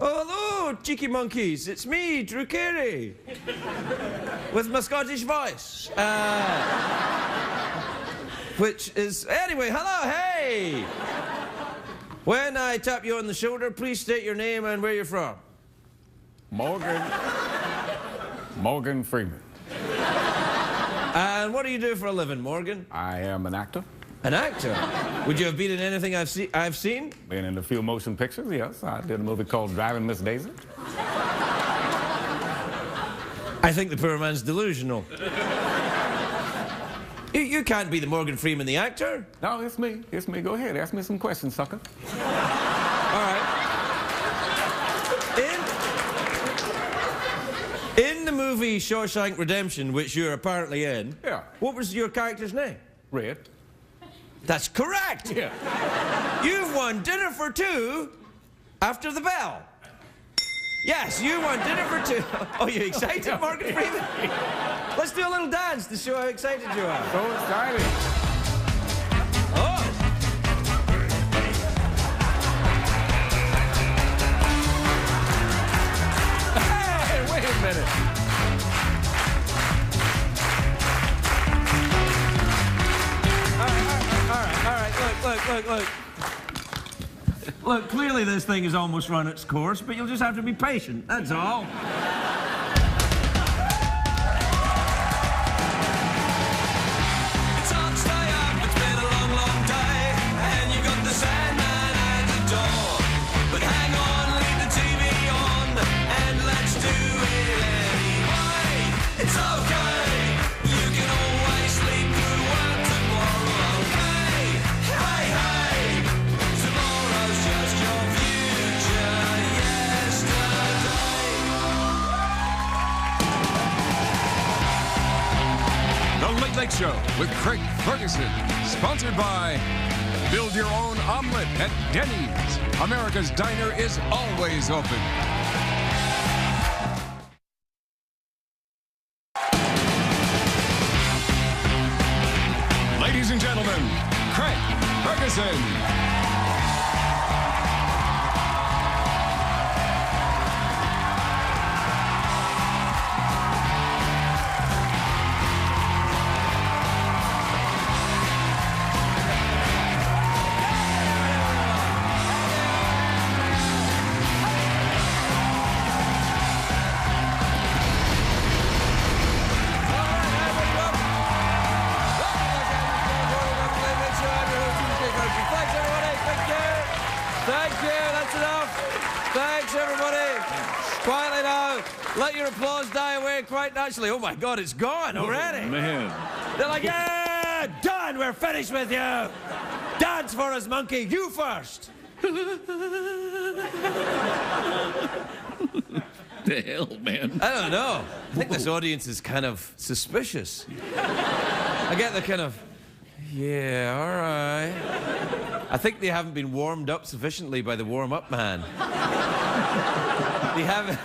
Oh, hello, cheeky monkeys. It's me, Drew Carey. With my Scottish voice. Which is... Anyway, hello, hey! When I tap you on the shoulder, please state your name and where you're from. Morgan Freeman. And what do you do for a living, Morgan? I am an actor. An actor? Would you have been in anything I've seen? Been in a few motion pictures, yes. I did a movie called Driving Miss Daisy. I think the poor man's delusional. You can't be the Morgan Freeman, the actor. No, it's me. It's me. Go ahead. Ask me some questions, sucker. All right. In the movie Shawshank Redemption, which you're apparently in, yeah. What was your character's name? Red. That's correct. Yeah. You've won dinner for two after the bell. Yes, you won dinner for two. Oh, you excited, Morgan Freeman? Let's do a little dance to show how excited you are. So excited. Oh. Hey, wait a minute. All right. Look. Look, clearly this thing has almost run its course, but you'll just have to be patient, that's all. It's hard to stay up, it's been a long, long day, and you've got the Sandman at the door. But hang on, leave the TV on, and let's do it anyway. It's okay, you can always sleep through work tomorrow. Hey, tomorrow's just your future yesterday. The Late Late Show with Craig Ferguson. Sponsored by Build Your Own Omelet at Denny's. America's Diner is always open. Ladies and gentlemen, Craig Ferguson. Thank you, that's enough. Thanks, everybody. Quietly now. Let your applause die away quite naturally. Oh, my God, it's gone already. Oh, man. They're like, yeah, done, we're finished with you. Dance for us, monkey. You first. The hell, man? I don't know. I think this audience is kind of suspicious. I get the kind of, yeah, all right. I think they haven't been warmed up sufficiently by the warm-up man. They haven't.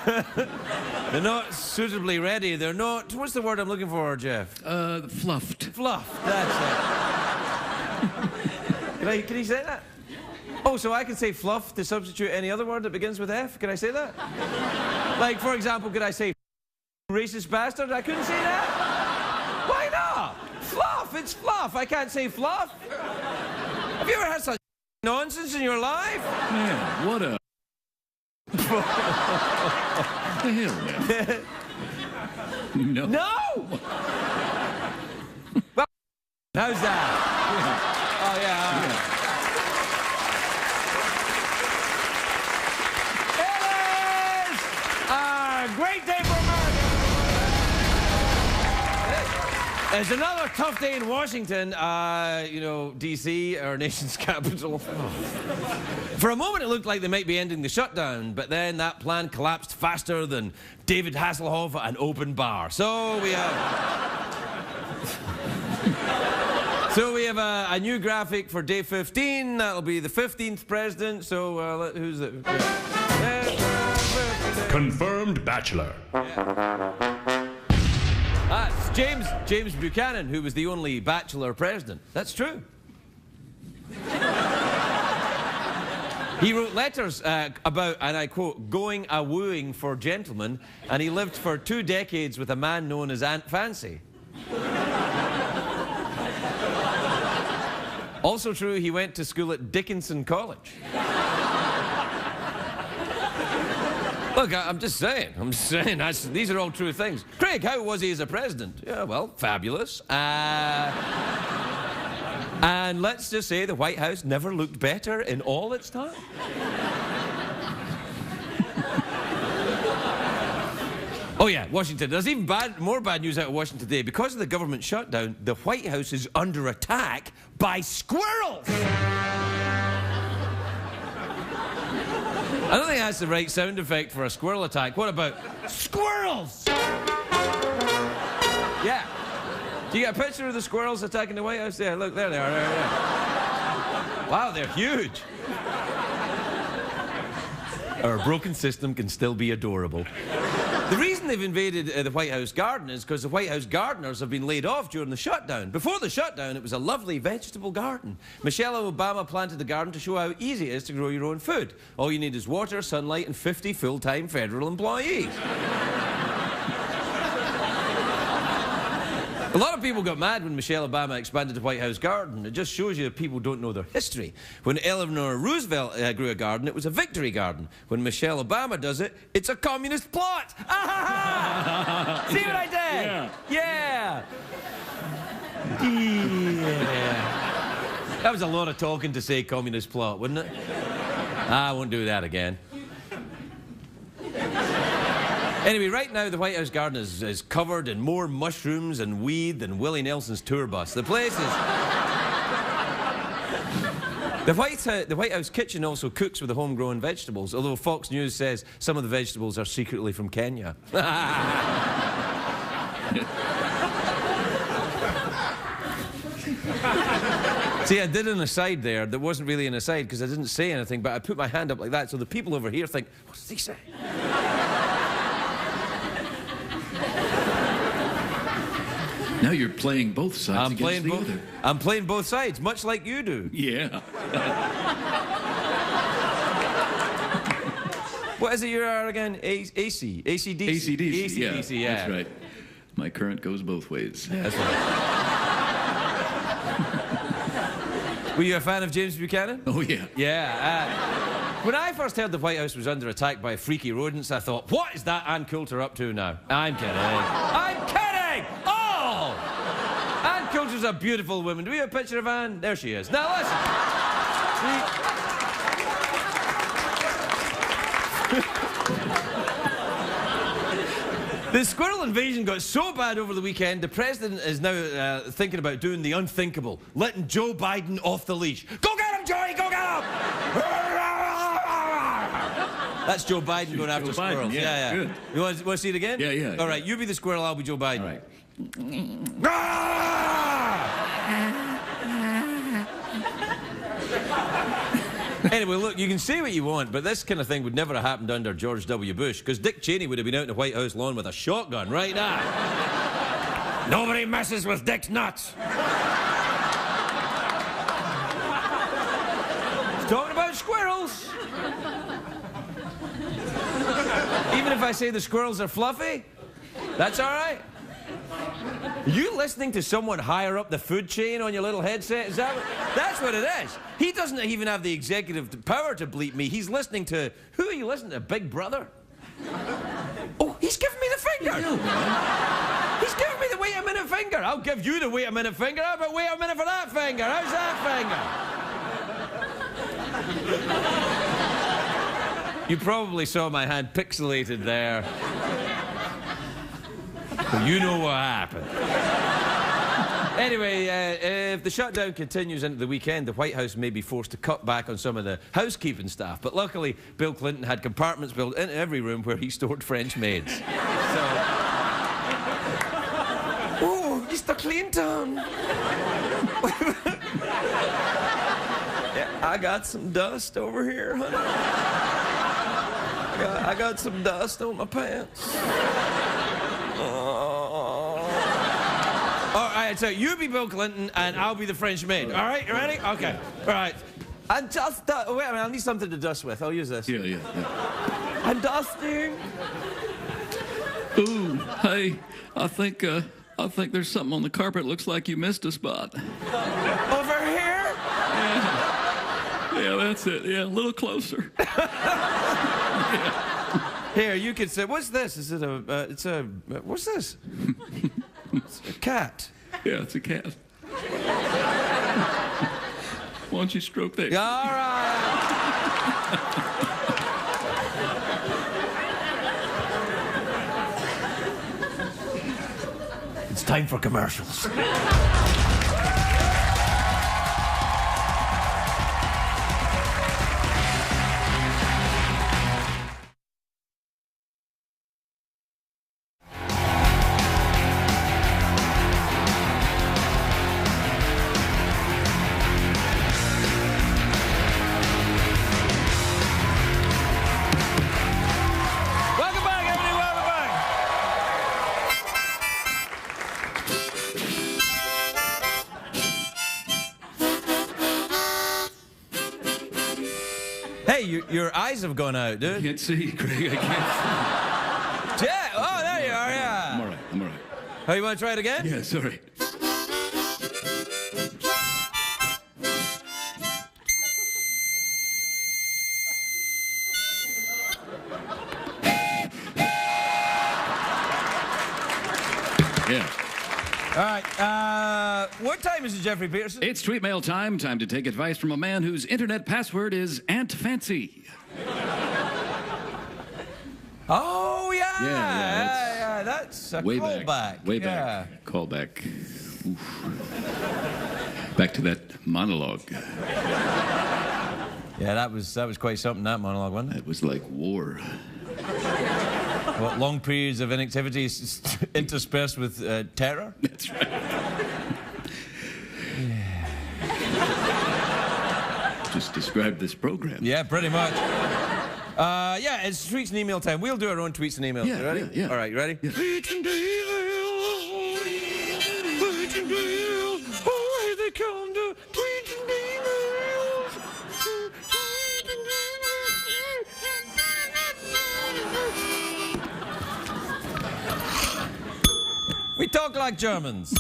They're not suitably ready. They're not. What's the word I'm looking for, Jeff? Fluffed. Fluffed. That's it. Can you say that? Oh, so I can say fluff to substitute any other word that begins with F? Can I say that? Like, for example, could I say racist bastard? I couldn't say that. Why not? Fluff. It's fluff. I can't say fluff. Have you ever had such nonsense in your life? Man, what a... the hell, man? No. No! Well, how's that? Oh, yeah, all right. It is a great day for America. It's another tough day in Washington, you know, D.C., our nation's capital. For a moment, it looked like they might be ending the shutdown, but then that plan collapsed faster than David Hasselhoff at an open bar. So we have a new graphic for day 15. That'll be the 15th president. So who's it? Confirmed bachelor. It's James Buchanan, who was the only bachelor president. That's true. He wrote letters about, and I quote, going a-wooing for gentlemen, and he lived for 2 decades with a man known as Aunt Fancy. Also true, he went to school at Dickinson College. Look, I'm just saying. These are all true things. Craig, how was he as a president? Yeah, well, fabulous. And let's just say the White House never looked better in all its time. Oh yeah, Washington. There's even more bad news out of Washington today. Because of the government shutdown, the White House is under attack by squirrels. I don't think that's the right sound effect for a squirrel attack. What about squirrels? Yeah. Do you get a picture of the squirrels attacking the White House? There, look, there they are. There. Wow, they're huge. Our broken system can still be adorable. The reason they've invaded the White House garden is because the White House gardeners have been laid off during the shutdown. Before the shutdown, it was a lovely vegetable garden. Michelle Obama planted the garden to show how easy it is to grow your own food. All you need is water, sunlight, and 50 full-time federal employees. A lot of people got mad when Michelle Obama expanded the White House garden. It just shows you that people don't know their history. When Eleanor Roosevelt grew a garden, it was a victory garden. When Michelle Obama does it, it's a communist plot. See what I did? Yeah. That was a lot of talking to say communist plot, wasn't it? I won't do that again. Anyway, right now the White House garden is covered in more mushrooms and weed than Willie Nelson's tour bus. The place is... The White House kitchen also cooks with the homegrown vegetables, although Fox News says some of the vegetables are secretly from Kenya. See, I did an aside there that wasn't really an aside because I didn't say anything, but I put my hand up like that so the people over here think, what does he say? Now you're playing both sides against the other. I'm playing both sides, much like you do. Yeah. What is it you are again? AC? ACDC? ACDC, ACDC, yeah. That's right. My current goes both ways. Yeah, that's right. Were you a fan of James Buchanan? Oh, yeah. Yeah. When I first heard the White House was under attack by freaky rodents, I thought, what is that Ann Coulter up to now? I'm kidding. I'm kidding! Oh! Ann Coulter's a beautiful woman. Do we have a picture of Ann? There she is. Now listen. The squirrel invasion got so bad over the weekend, the president is now thinking about doing the unthinkable, letting Joe Biden off the leash. Go get him, Joey! Go get him! That's Joe Biden going after squirrels. Yeah. Good. You want to see it again? Yeah. All right, you be the squirrel, I'll be Joe Biden. All right. Anyway, look, you can say what you want, but this kind of thing would never have happened under George W. Bush, because Dick Cheney would have been out in the White House lawn with a shotgun right now. Nobody messes with Dick's nuts. He's talking about squirrels. Even if I say the squirrels are fluffy, that's all right. Are you listening to someone higher up the food chain on your little headset? Is that that's what it is. He doesn't even have the executive power to bleep me. He's listening to... Who are you listening to? Big Brother? Oh, he's giving me the finger. He's giving me the wait a minute finger. I'll give you the wait a minute finger. How about wait a minute for that finger? How's that finger? You probably saw my hand pixelated there. But you know what happened. Anyway, if the shutdown continues into the weekend, the White House may be forced to cut back on some of the housekeeping staff. But luckily, Bill Clinton had compartments built in every room where he stored French maids. So... Oh, Mr. Clinton! Yeah, I got some dust over here, honey. I got some dust on my pants. All right, so you be Bill Clinton and I'll be the French maid. All right, you ready? Okay. All right. I'm just... wait a minute, I need something to dust with. I'll use this. Yeah. I'm dusting. Ooh, hey, I think there's something on the carpet. Looks like you missed a spot. Over here? Yeah, that's it. Yeah, a little closer. Here, you can say, what's this? Is it what's this? It's a cat. Yeah, it's a cat. Why don't you stroke that? All right. It's time for commercials. Welcome back, everybody. Welcome back. Hey, your eyes have gone out, I dude. can't see, Craig. I can't see. Yeah. Oh, there you are. Yeah. I'm all right. Oh, you want to try it again? Yeah, sorry. Yeah. All right. What time is it, Jeffrey Peterson? It's tweet mail time. Time to take advice from a man whose internet password is Aunt Fancy. Oh, yeah. Yeah, that's a Way callback. back. Way Yeah. back. Callback. Oof. Back to that monologue. Yeah, that was quite something, that monologue, wasn't it? It was like war. What, long periods of inactivity interspersed with terror? That's right. Just describe this program. Yeah, pretty much. Yeah, it's tweets and email time. We'll do our own tweets and emails. Yeah, You ready? yeah. All right, you ready? Yeah. Tweets and emails. Tweets and emails. Oh, here they come, the tweets and emails. Tweets and emails. We talk like Germans.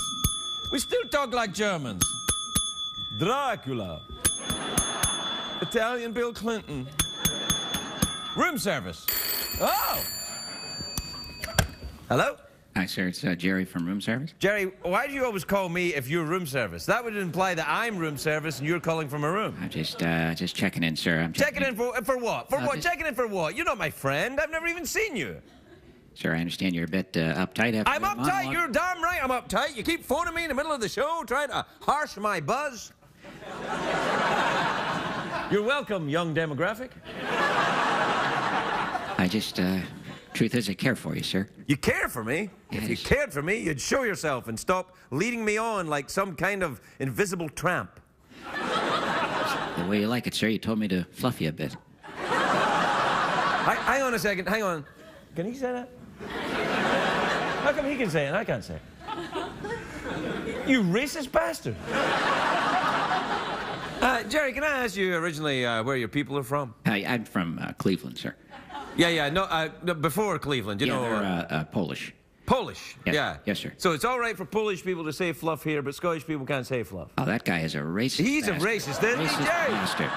We still talk like Germans. Dracula. Italian Bill Clinton. Room service. Oh! Hello? Hi, sir. It's Jerry from room service. Jerry, why do you always call me if you're room service? That would imply that I'm room service and you're calling from a room. I'm just checking in, sir. I'm Checking in for what? For what? just- Checking in for what? You're not my friend. I've never even seen you. Sir, I understand you're a bit uptight after I'm that uptight. monologue. You're damn right I'm uptight. You keep phoning me in the middle of the show trying to harsh my buzz. You're welcome, young demographic. I just, truth is, I care for you, sir. You care for me? If you Yes. cared for me, you'd show yourself and stop leading me on like some kind of invisible tramp. The way you like it, sir. You told me to fluff you a bit. Hang on a second. Hang on. Can he say that? How come he can say it and I can't say it? You racist bastard. Jerry, can I ask you originally where your people are from? I'm from Cleveland, sir. Yeah. No, before Cleveland, you know. They're Polish. Polish. Yes. Yeah. Yes, sir. So it's all right for Polish people to say fluff here, but Scottish people can't say fluff. Oh, that guy is a racist. He's a bastard. racist, isn't he, Racist Jerry? bastard.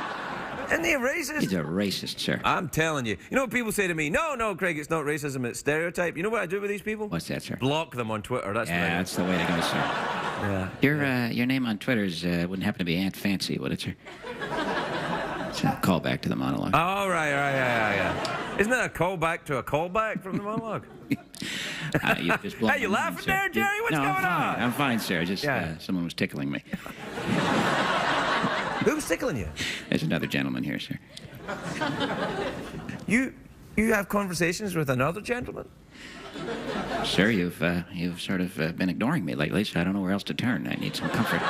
Isn't he a racist? He's a racist, sir. I'm telling you. You know what people say to me? No, Craig, it's not racism, it's stereotype. You know what I do with these people? What's that, sir? Block them on Twitter. That's Yeah, what I do. that's the way to go, sir. Yeah. Your name on Twitter's wouldn't happen to be Aunt Fancy, would it, sir? It's a callback to the monologue. Oh, right, yeah. Isn't that a callback to a callback from the monologue? You just blown Hey, you my laughing mind, sir. there, Jerry? What's no, going I'm fine. on? I'm fine, sir. Just Yeah. someone was tickling me. Who's tickling you? There's another gentleman here, sir. You have conversations with another gentleman? Sir, you've sort of been ignoring me lately, so I don't know where else to turn. I need some comfort.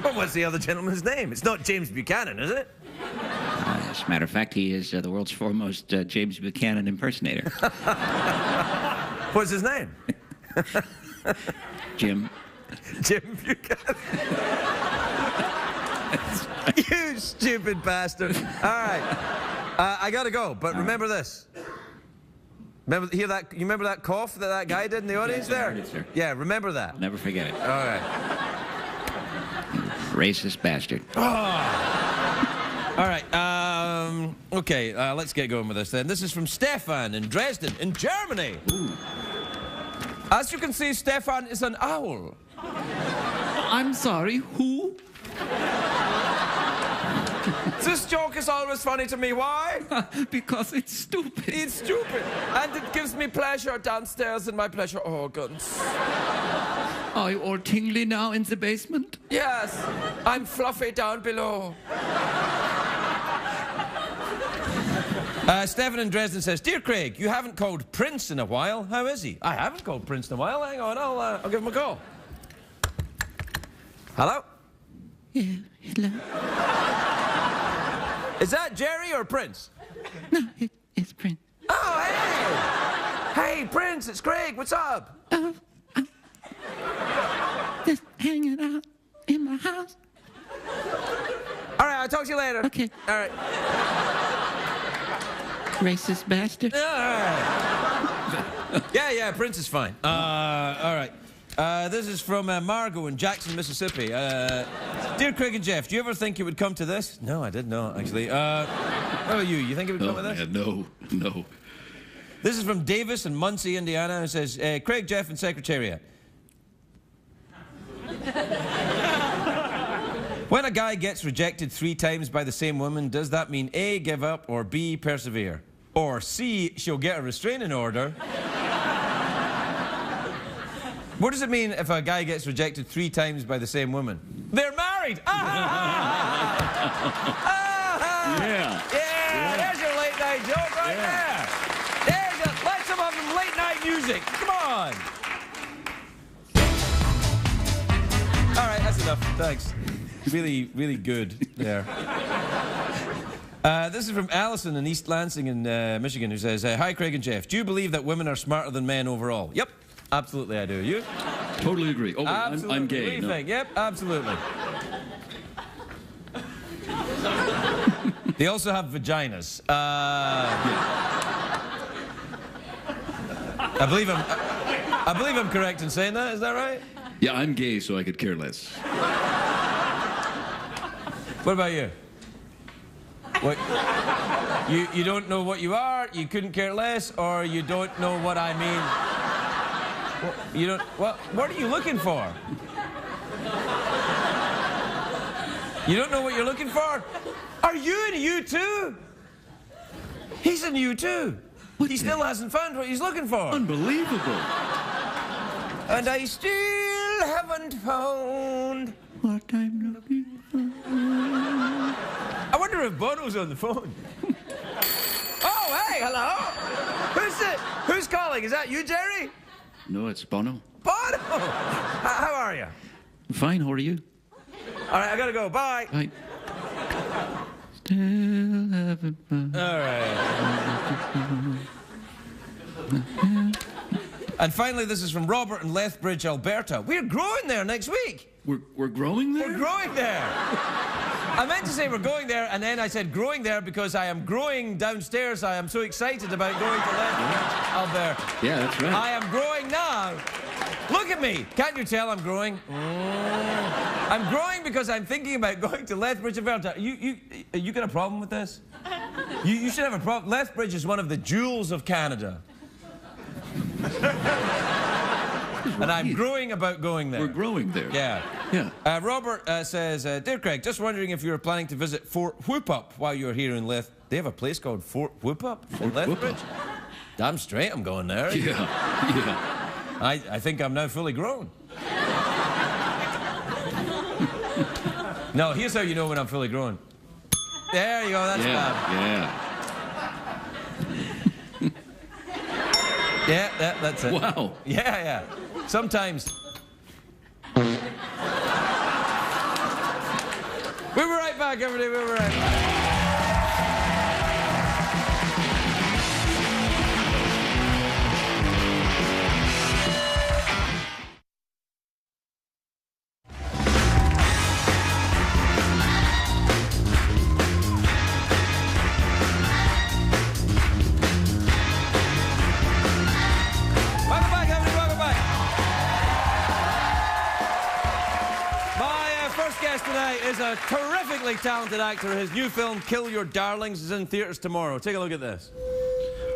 Well, what's the other gentleman's name? It's not James Buchanan, is it? As a matter of fact, he is the world's foremost James Buchanan impersonator. What's his name? Jim. Jim Buchanan. You stupid bastard. All right. I got to go, but remember this. Remember, you remember that cough that guy did in the audience there? I heard it, sir. Yeah, remember that. Never forget it. All right. Racist bastard. All right. Okay, let's get going with this then. This is from Stefan in Dresden, in Germany. Ooh. As you can see, Stefan is an owl. I'm sorry, who? This joke is always funny to me. Why? Because it's stupid. It's stupid. And it gives me pleasure downstairs in my pleasure organs. Are you all tingly now in the basement? Yes, I'm fluffy down below. Stephen in Dresden says, Dear Craig, you haven't called Prince in a while. How is he? I haven't called Prince in a while. Hang on, I'll give him a call. Hello? Yeah, hello. Is that Jerry or Prince? No, it's Prince. Oh, hey! Hey, Prince, it's Craig. What's up? Oh, I'm just hanging out in my house. All right, I'll talk to you later. Okay. All right. Racist bastard. All right. Yeah, Prince is fine. All right. This is from Margot in Jackson, Mississippi. Dear Craig and Jeff, do you ever think it would come to this? No, I did not, actually. How about you? You think it would come to this? Man, no. This is from Davis in Muncie, Indiana. It says, Craig, Jeff, and Secretariat. When a guy gets rejected 3 times by the same woman, does that mean A, give up, or B, persevere? Or C, she'll get a restraining order? What does it mean if a guy gets rejected 3 times by the same woman? They're married! Yeah. Yeah, there's your late night joke right there. There's let's have some late night music. Come on. All right, that's enough. Thanks. Really, really good there. This is from Allison in East Lansing in Michigan, who says, Hi, Craig and Jeff. Do you believe that women are smarter than men overall? Yep. Absolutely, I do. You? Totally agree. Oh, wait, I'm gay. What do you think? Yep, absolutely. They also have vaginas. I believe I'm correct in saying that. Is that right? Yeah, I'm gay, so I could care less. What about you? What? You don't know what you are, you couldn't care less, or you don't know what I mean? Well, you don't. What are you looking for? You don't know what you're looking for? Are you in U2? He's in U2. He still hasn't found what he's looking for. Unbelievable. And I still haven't found What I'm looking for. I wonder if Bono's on the phone. Oh, hey, hello. Who's calling? Is that you, Jerry? No, it's Bono. Bono! How are you? Fine, how are you? All right, I gotta go. Bye. Bye. Still haven't found. All right. And finally, this is from Robert in Lethbridge, Alberta. We're growing there next week. We're growing there? We're growing there. I meant to say we're going there, and then I said growing there because I am growing downstairs. I am so excited about going to Lethbridge, Alberta. Yeah, that's right. I am growing now. Look at me. Can't you tell I'm growing? I'm growing because I'm thinking about going to Lethbridge, Alberta. You got a problem with this? You should have a problem. Lethbridge is one of the jewels of Canada. And I'm growing about going there. We're growing there. Yeah. Yeah. Robert says, Dear Craig, just wondering if you were planning to visit Fort Whoop-Up while you're here in Leth. They have a place called Fort Whoop-Up in Lethbridge? Damn straight I'm going there. Yeah. I think I'm now fully grown. No, here's how you know when I'm fully grown. There you go, that's bad. Yeah, that's it. Wow. Yeah. Sometimes. We'll be right back, everybody. We'll be right back. is a terrifically talented actor. His new film, Kill Your Darlings, is in theaters tomorrow. Take a look at this.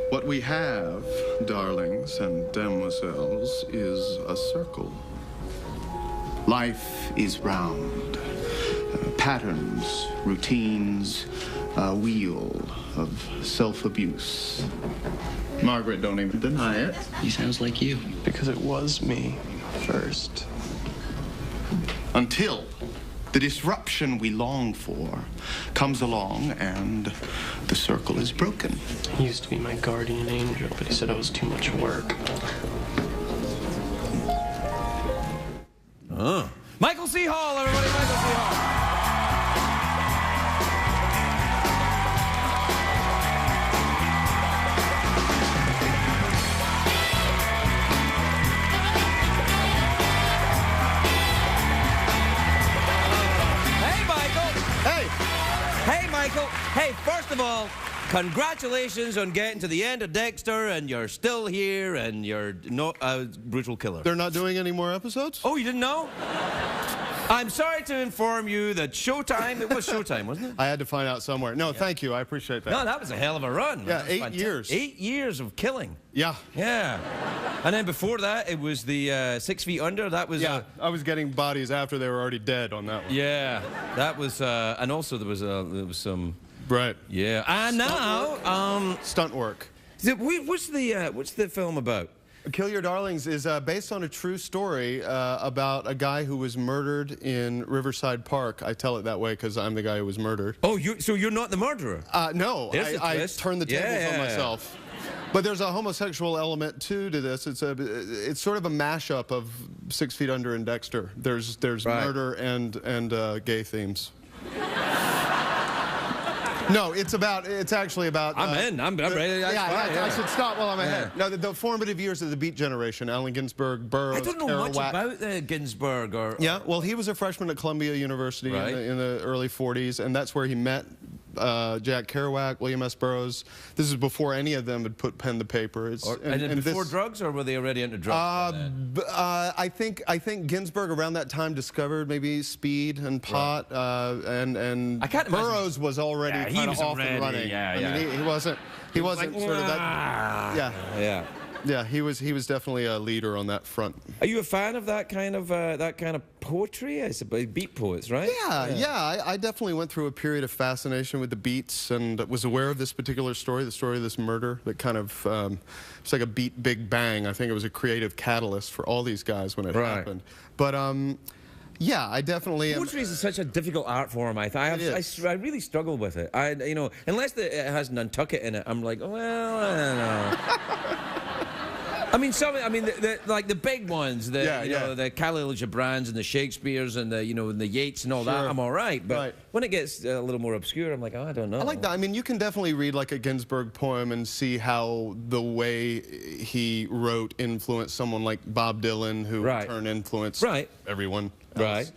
What we have, darlings and demoiselles, is a circle. Life is round. Patterns, routines, a wheel of self-abuse. Margaret, don't even deny it. He sounds like you. Because it was me first. Until the disruption we long for comes along and the circle is broken. He used to be my guardian angel, but he said I was too much work. Michael C. Hall, everybody, Michael C. Hall. Michael, hey, first of all, congratulations on getting to the end of Dexter, and you're still here, and you're not a brutal killer. They're not doing any more episodes? Oh, you didn't know? I'm sorry to inform you that Showtime, it was Showtime, wasn't it? I had to find out somewhere. No, thank you. I appreciate that. No, that was a hell of a run. Yeah, 8 years. 8 years of killing. Yeah. Yeah. And then before that, it was the 6 Feet Under. That was... Yeah, I was getting bodies after they were already dead on that one. Yeah. That was... and also there was some... Right. Yeah. And now... stunt work. What's the film about? Kill Your Darlings is based on a true story about a guy who was murdered in Riverside Park. I tell it that way because I'm the guy who was murdered. Oh, so you're not the murderer? No, I turned the tables on myself. But there's a homosexual element too to this. It's sort of a mashup of 6 Feet Under and Dexter. There's murder and gay themes. No, it's actually about... I'm in. I'm ready. I should stop while I'm ahead. No, the formative years of the Beat generation, Allen Ginsberg, Burroughs, I don't know much about Ginsberg. Yeah, well, he was a freshman at Columbia University in the early 40s, and that's where he met Jack Kerouac, William S. Burroughs. This is before any of them had put pen to paper. And before drugs, or were they already into drugs? I think Ginsberg around that time discovered maybe speed and pot, and Burroughs was already kind of off and running. I mean, he wasn't sort of that. Yeah, he was definitely a leader on that front. Are you a fan of that kind of poetry? I suppose beat poets, right? Yeah. I definitely went through a period of fascination with the beats, and was aware of this particular story, the story of this murder that kind of it's like a beat big bang. I think it was a creative catalyst for all these guys when it happened. But yeah, I definitely am. Poetry is such a difficult art form. I really struggle with it. Unless it has Nantucket in it, I'm like, well, I don't know. Like the big ones, the Khalil Gibrans and the Shakespeares and the Yeats and all that, I'm all right. But when it gets a little more obscure, I'm like, oh, I don't know. I like that. I mean, you can definitely read like a Ginsberg poem and see how the way he wrote influenced someone like Bob Dylan, who in turn influenced everyone else.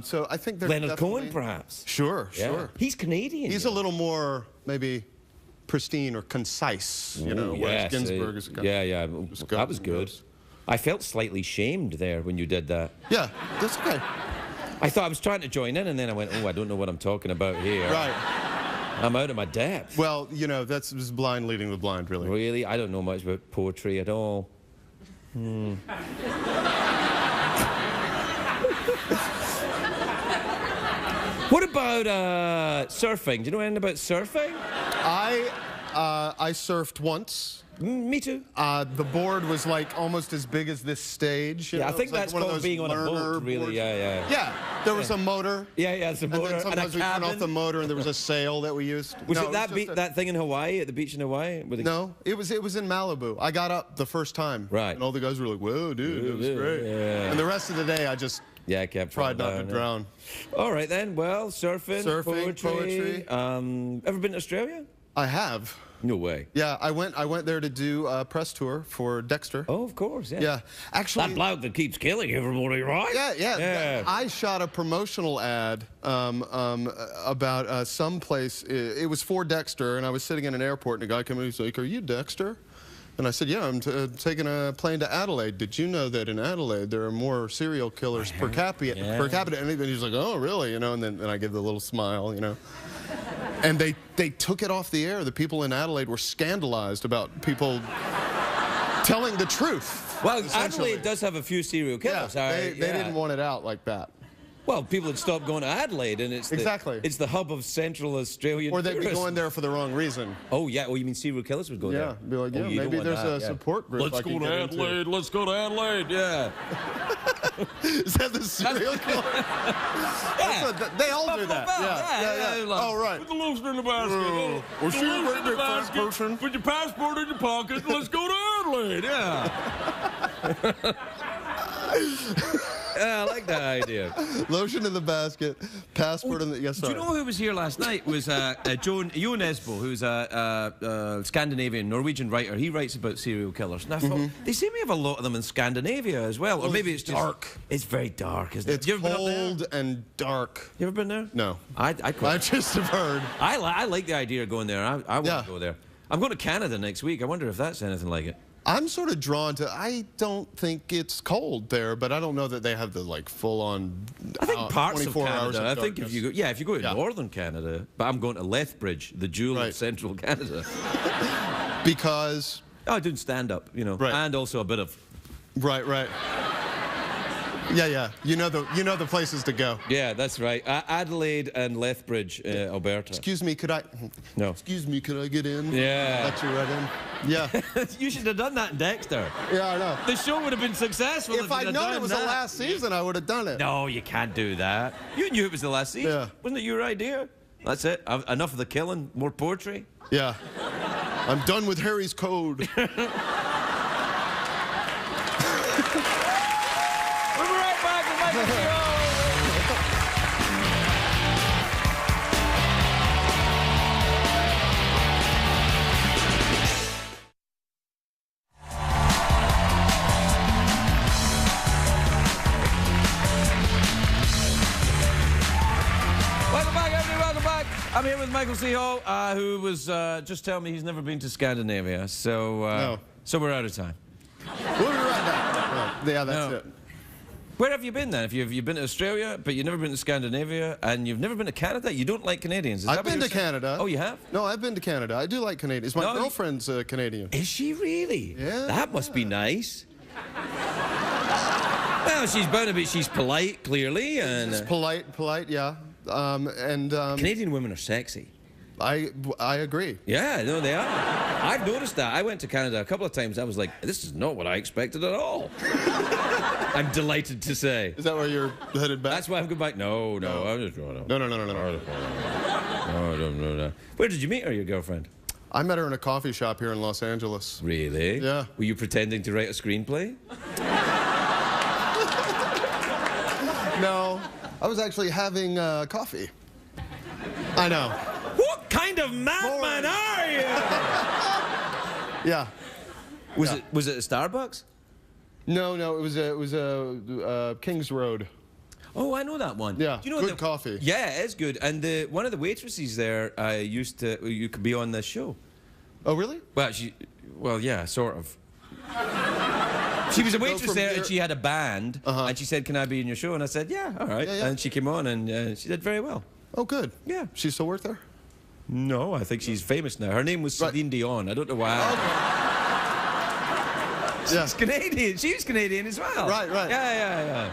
So I think there's Leonard Cohen, perhaps. Sure. He's Canadian. He's a little more maybe pristine or concise, whereas Ginsberg is that was good. I felt slightly shamed there when you did that. Yeah, that's okay. I thought I was trying to join in, and then I went, oh, I don't know what I'm talking about here. Right. I'm out of my depth. Well, that's just blind leading the blind, really. Really? I don't know much about poetry at all. What about surfing? Do you know anything about surfing? I surfed once. Me too. The board was like almost as big as this stage. I think that's like called being on a boat, really. Yeah, there was a motor. It's a motor. And then sometimes we turned off the motor, and there was a sail that we used. Was it that thing in Hawaii, at the beach in Hawaii? No, it was in Malibu. I got up the first time. Right. And all the guys were like, whoa, dude, it was great. Yeah. And the rest of the day, I just tried not to drown. All right, then. Well, surfing, poetry. Ever been to Australia? I have. No way. Yeah, I went there to do a press tour for Dexter. Oh, of course, Yeah, actually... That bloke that keeps killing everybody, right? Yeah. I shot a promotional ad about some place. It was for Dexter, and I was sitting in an airport, and a guy came in and he's like, are you Dexter? And I said, yeah, I'm taking a plane to Adelaide. Did you know that in Adelaide there are more serial killers per capita? And he's like, oh, really? You know, and then I give the little smile, you know. And they took it off the air. The people in Adelaide were scandalized about people telling the truth. Well, Adelaide does have a few serial killers. Yeah, they didn't want it out like that. Well, people had stopped going to Adelaide, and it's it's the hub of Central Australian. Or they'd be going there for the wrong reason. Oh yeah, well you mean serial killers would go there? Yeah, be like, yeah, maybe there's a support group. Let's go to Adelaide. Let's go to Adelaide. Yeah. Is that the serial killer? Yeah. They all do that. Yeah. Oh right. Put the lotion in the basket. Or shoot a great big fat person. Put your passport in your pocket. Let's go to Adelaide. Yeah. Yeah, I like that idea. Lotion in the basket, passport in the... Yes, sorry. Do you know who was here last night? Was Jon Esbo, who's a Scandinavian, Norwegian writer. He writes about serial killers. And I thought, they seem to have a lot of them in Scandinavia as well. Or maybe it's just... dark. It's very dark, isn't it? It's cold and dark. You ever been there? No. I just have heard. I like the idea of going there. I want to go there. I'm going to Canada next week. I wonder if that's anything like it. I'm sort of drawn to, I don't think it's cold there, but I don't know that they have the like full-on I think parts of Canada. Of I think if you go to northern Canada, but I'm going to Lethbridge, the jewel of central Canada. Because? Oh, doing stand-up, you know, and also a bit of. Right. Yeah. You know the places to go. Yeah, that's right. Adelaide and Lethbridge, Alberta. Excuse me, could I? No. Excuse me, could I get in? Yeah. Let you right in. Yeah. You should have done that in Dexter. Yeah, I know. The show would have been successful if I'd known it was the last season, I would have done it. No, you can't do that. You knew it was the last season. Yeah. Wasn't it your idea? That's it. Enough of the killing. More poetry. Yeah. I'm done with Harry's Code. Welcome back. I'm here with Michael C. Hall, who was just telling me he's never been to Scandinavia, so so we're out of time. We'll be right back. Yeah, that's it. Where have you been then? If you've been to Australia, but you've never been to Scandinavia, and you've never been to Canada, you don't like Canadians. I've been to Canada. Oh, you have? No, I've been to Canada. I do like Canadians. My girlfriend's Canadian. Is she really? Yeah. That must be nice. Well, she's bound to be. She's polite, clearly, and she's polite, yeah. Canadian women are sexy. I agree. Yeah, no, they are. I've noticed that. I went to Canada a couple of times. I was like, this is not what I expected at all. I'm delighted to say. Is that where you're headed back? That's why I'm going back. No. I'm just going No. No. Where did you meet her, your girlfriend? I met her in a coffee shop here in Los Angeles. Really? Yeah. Were you pretending to write a screenplay? No. I was actually having coffee. I know. What kind of madman are you? Yeah. Was it a Starbucks? No. It was a Kings Road. Oh, I know that one. Yeah. Do you know good coffee. Yeah, it is good. And one of the waitresses there you could be on this show. Oh, really? Well, yeah, sort of. She was a waitress there, and she had a band, and she said, can I be in your show? And I said, yeah, all right. Yeah. And she came on, and she did very well. Oh, good. Yeah. She still work there? No, I think she's famous now. Her name was Celine Dion. I don't know why. Okay. She's Canadian. She was Canadian as well. Right. Yeah.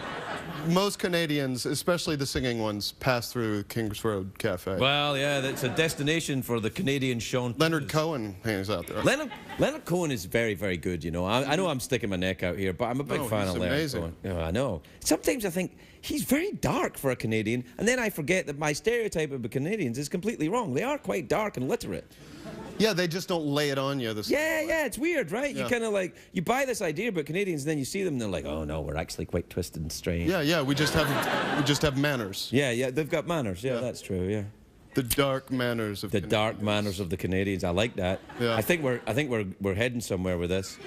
Most Canadians, especially the singing ones, pass through Kings Road Cafe. Well, yeah, that's a destination for the Canadian Sean. Leonard Cohen hangs out there. Leonard Cohen is very, very good, you know. I know I'm sticking my neck out here, but I'm a big fan of Leonard Cohen. Yeah, I know. Sometimes I think he's very dark for a Canadian, and then I forget that my stereotype of the Canadians is completely wrong. They are quite dark and literate. Yeah, they just don't lay it on you. Yeah, it's weird, right? Yeah. You kind of like, you buy this idea about Canadians, and then you see them, and they're like, oh no, we're actually quite twisted and strange. Yeah, we just have manners. Yeah, they've got manners. Yeah, that's true. Yeah. The dark manners of Canadians. Dark manners of the Canadians. I like that. Yeah. I think we're heading somewhere with this.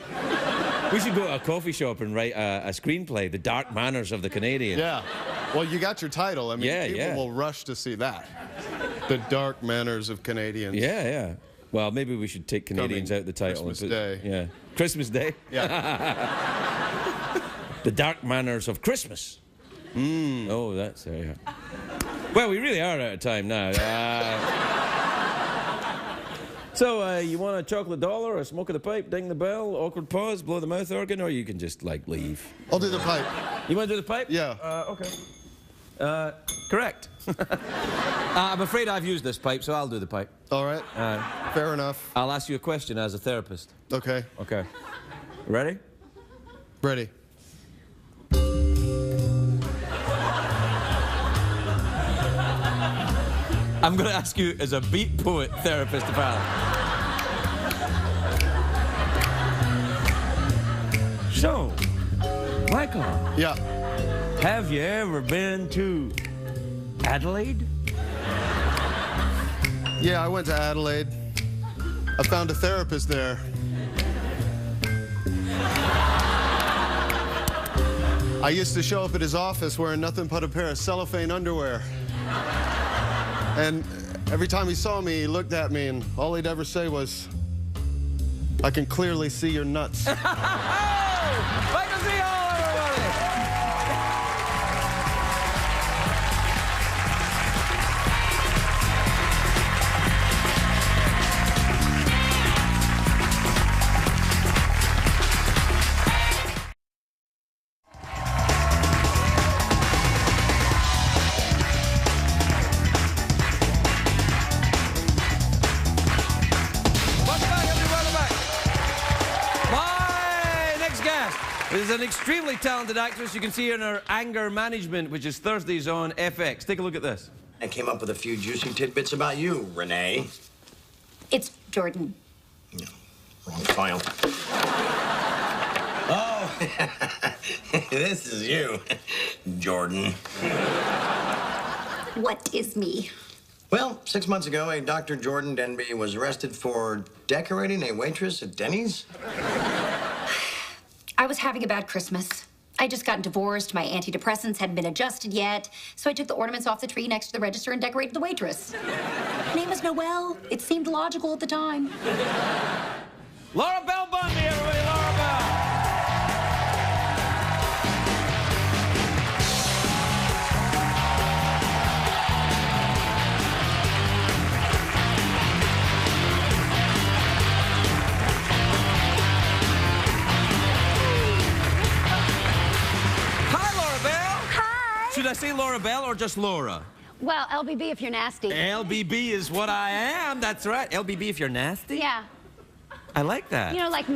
We should go to a coffee shop and write a screenplay, The Dark Manners of the Canadians. Yeah. Well, you got your title. I mean, people will rush to see that. The Dark Manners of Canadians. Yeah. Well, maybe we should take Canadians out of the title. Christmas Day. Yeah. Christmas Day? Yeah. The dark manners of Christmas. Oh, that's... Well, we really are out of time now. So, you want a chocolate dollar, a smoke of the pipe, ding the bell, awkward pause, blow the mouth organ, or you can just, like, leave? I'll do the pipe. You want to do the pipe? Yeah. Okay. Correct. I'm afraid I've used this pipe, so I'll do the pipe. All right. Fair enough. I'll ask you a question as a therapist. Okay. Okay. Ready? Ready. I'm going to ask you as a beat poet therapist, apparently. So, Michael. Yeah. Have you ever been to Adelaide? Yeah, I went to Adelaide. I found a therapist there. I used to show up at his office wearing nothing but a pair of cellophane underwear. And every time he saw me, he looked at me, and all he'd ever say was, "I can clearly see your nuts." Michael C. Hall, everybody! Is an extremely talented actress. You can see her in her Anger Management, which is Thursdays on FX. Take a look at this. I came up with a few juicy tidbits about you, Renee. It's Jordan. No, wrong file. Oh, this is you, Jordan. What is me? Well, 6 months ago, a Dr. Jordan Denby was arrested for decorating a waitress at Denny's. I was having a bad Christmas. I just got divorced. My antidepressants hadn't been adjusted yet. So I took the ornaments off the tree next to the register and decorated the waitress. Her name was Noelle. It seemed logical at the time. Laura Bell Bundy, everybody, Laura Bell. Should I say Laura Bell or just Laura? Well, LBB if you're nasty. LBB is what I am. That's right. LBB if you're nasty? Yeah. I like that. You know, like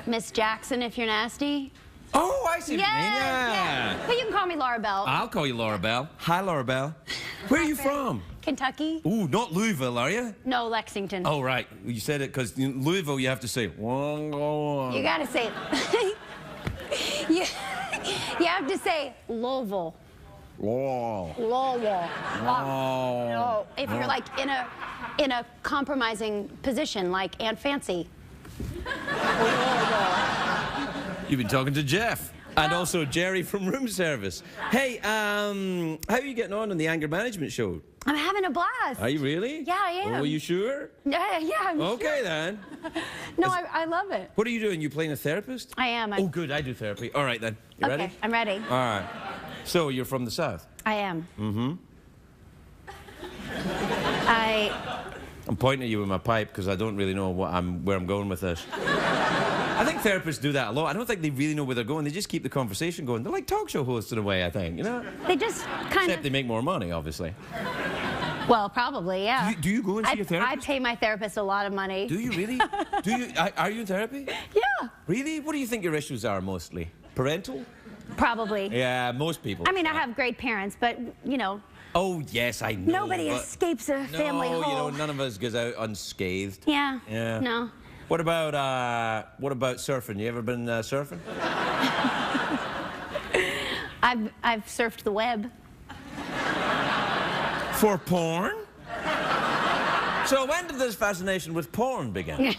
Miss Jackson if you're nasty. Oh, I see what you mean. Yeah. But you can call me Laura Bell. I'll call you Laura Bell. Hi, Laura Bell. Where are you from? Kentucky. Ooh, not Louisville, are you? No, Lexington. Oh, right. You said it because in Louisville you have to say... You got to say... you have to say Louisville. Louisville. No, if you're like in a compromising position, like Aunt Fancy. You've been talking to Jeff. And also Jerry from Room Service. Hey, how are you getting on the Anger Management show? I'm having a blast. Are you really? Yeah, I am. Oh, are you sure? Yeah, I'm okay, sure. then. No, I love it. What are you doing? You playing a therapist? I am. Oh, good. I do therapy. All right, then. You ready? Okay, I'm ready. All right. So, you're from the South? I am. Mm-hmm. I'm pointing at you with my pipe because I don't really know where I'm going with this. I think therapists do that a lot. I don't think they really know where they're going. They just keep the conversation going. They're like talk show hosts in a way, I think, you know? They just kind of... Except they make more money, obviously. Well, probably, yeah. Do you go and see a therapist? I pay my therapist a lot of money. Do you really? Are you in therapy? Yeah. Really? What do you think your issues are mostly? Parental? Probably. Yeah, most people. I mean, I have great parents, but, you know... Oh, yes, I know. Nobody escapes a family hole. No, you know, none of us goes out unscathed. Yeah. Yeah. No. What about surfing? You ever been surfing? I've surfed the web. For porn? So when did this fascination with porn begin?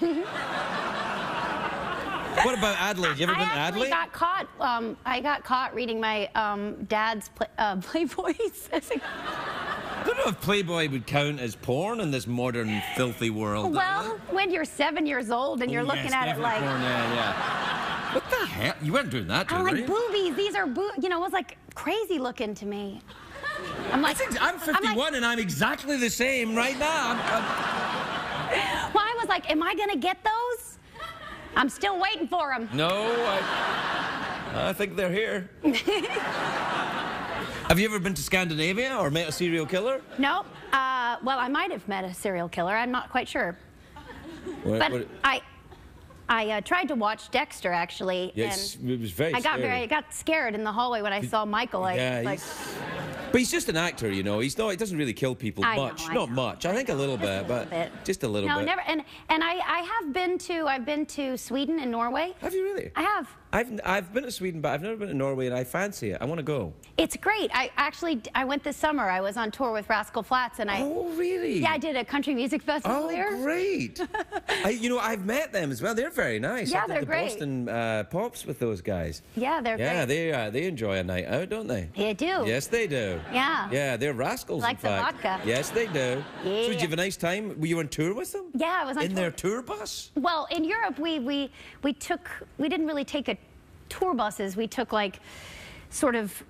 What about Adelaide? You ever been to Adelaide? I got caught reading my dad's Playboys. don't know if Playboy would count as porn in this modern, filthy world. Well, when you're 7 years old and you're looking at it like... Porn, yeah. What the hell? You weren't doing that, I'm were like, you? boobies, these are you know, it was like crazy looking to me. I'm like... I'm 51 and I'm exactly the same right now. Well, I was like, am I going to get those? I'm still waiting for them. No, I think they're here. Have you ever been to Scandinavia or met a serial killer? No. Well, I might have met a serial killer. I'm not quite sure. I tried to watch Dexter, actually. Yes, and it was very scary. I got scared in the hallway when I saw Michael. But he's just an actor, you know. He doesn't really kill people much. Not much. I think a little bit, but just a little bit. No, never. And I've been to Sweden and Norway. Have you really? I have. I've been to Sweden, but I've never been to Norway, and I fancy it. I want to go. It's great. I went this summer. I was on tour with Rascal Flatts, and Oh, really? Yeah, I did a country music festival there. Oh, great. You know, I've met them as well. They're very nice. Yeah, I did they're the great. Boston Pops with those guys. Yeah, they're great. Yeah, they enjoy a night out, don't they? They do. Yes, they do. Yeah. Yeah, they're rascals, Like in fact. the vodka. Yes, they do. Yeah. So did you have a nice time? Were you on tour with them? Yeah, I was on In tour. their tour bus? Well, in Europe, we didn't really take tour buses. We took like sort of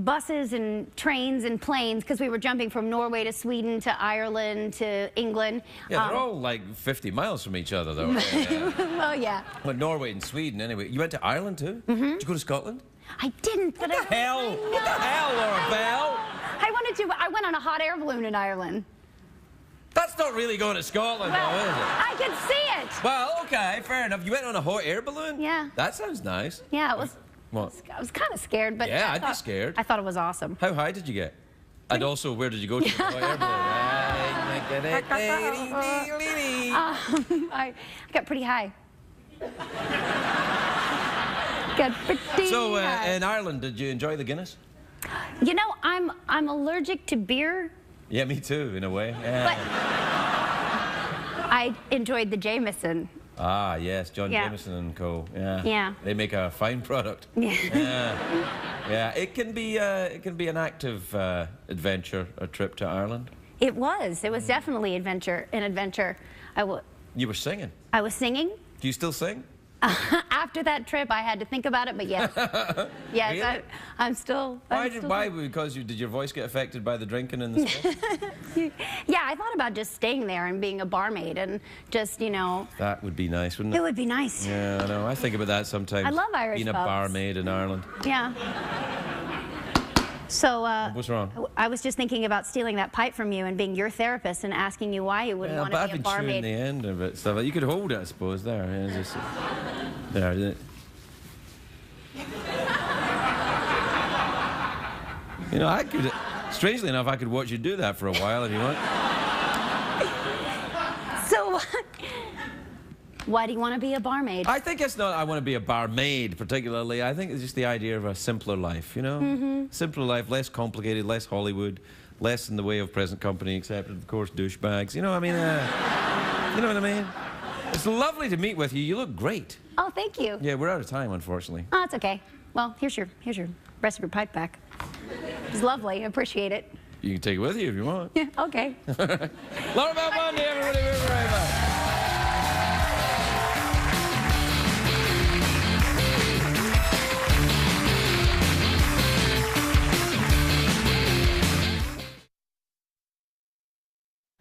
buses and trains and planes because we were jumping from Norway to Sweden to Ireland to England. Yeah, they're all like 50 miles from each other, though. Yeah. Well, yeah. But Norway and Sweden, anyway. You went to Ireland, too? Mm-hmm. Did you go to Scotland? I didn't, but What the hell? What the hell, Laura Bell? I wanted to, but I went on a hot air balloon in Ireland. That's not really going to Scotland, Well, though, is it? I could see it. Well, okay, fair enough. You went on a hot air balloon? Yeah. That sounds nice. Yeah, it was. What? I was kind of scared, but Yeah, I'd be scared. I thought it was awesome. How high did you get? And also, where did you go to the hot air balloon? I got pretty high. Got pretty So, high. in Ireland, did you enjoy the Guinness? You know, I'm allergic to beer. Yeah, me too, in a way. Yeah. But I enjoyed the Jameson. Ah, yes, John Yeah. Jameson and Co. Yeah. Yeah. They make a fine product. Yeah. Yeah. It can be an active adventure, a trip to Ireland. It was definitely an adventure. You were singing. I was singing. Do you still sing? After that trip, I had to think about it, but yes. Yes, Really? I'm still. Why? Because did your voice get affected by the drinking and the stuff? Yeah, I thought about just staying there and being a barmaid and just, you know. That would be nice, wouldn't it? It would be nice. Yeah, I know. I think about that sometimes. I love Irish being a pubs. barmaid in Ireland. Yeah. So, What's wrong? I was just thinking about stealing that pipe from you and being your therapist and asking you why you wouldn't want but to I've be a been chewing barmaid. the end of it. Stuff. You could hold it, I suppose. There. Yeah, just, there. Isn't it? You know, I could. Strangely enough, I could watch you do that for a while if you want. So, why do you want to be a barmaid? I think it's not I want to be a barmaid particularly. I think it's just the idea of a simpler life, you know? Mm-hmm. Simpler life, less complicated, less Hollywood, less in the way of present company, except, of course, douchebags. You know what I mean? You know what I mean? It's lovely to meet with you. You look great. Oh, thank you. Yeah, we're out of time, unfortunately. Oh, it's okay. Well, here's your rest of your pipe back. It's lovely. I appreciate it. You can take it with you if you want. Yeah, okay. Laura Bell Bundy, everybody, we're right back.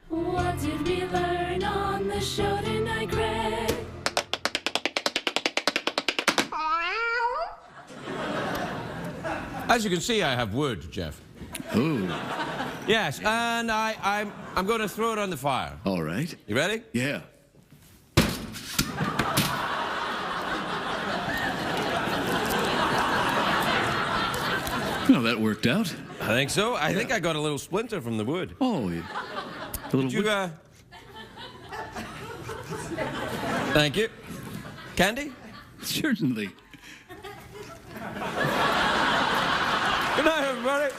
What did we learn on the show tonight, Greg? As you can see, I have wood, Jeff. Ooh. Yes, and I'm going to throw it on the fire. All right. You ready? Yeah. Well, that worked out. I think so. I think I got a little splinter from the wood. Oh, yeah. A little Did you, wood. Thank you. Candy? Certainly. Good night, everybody.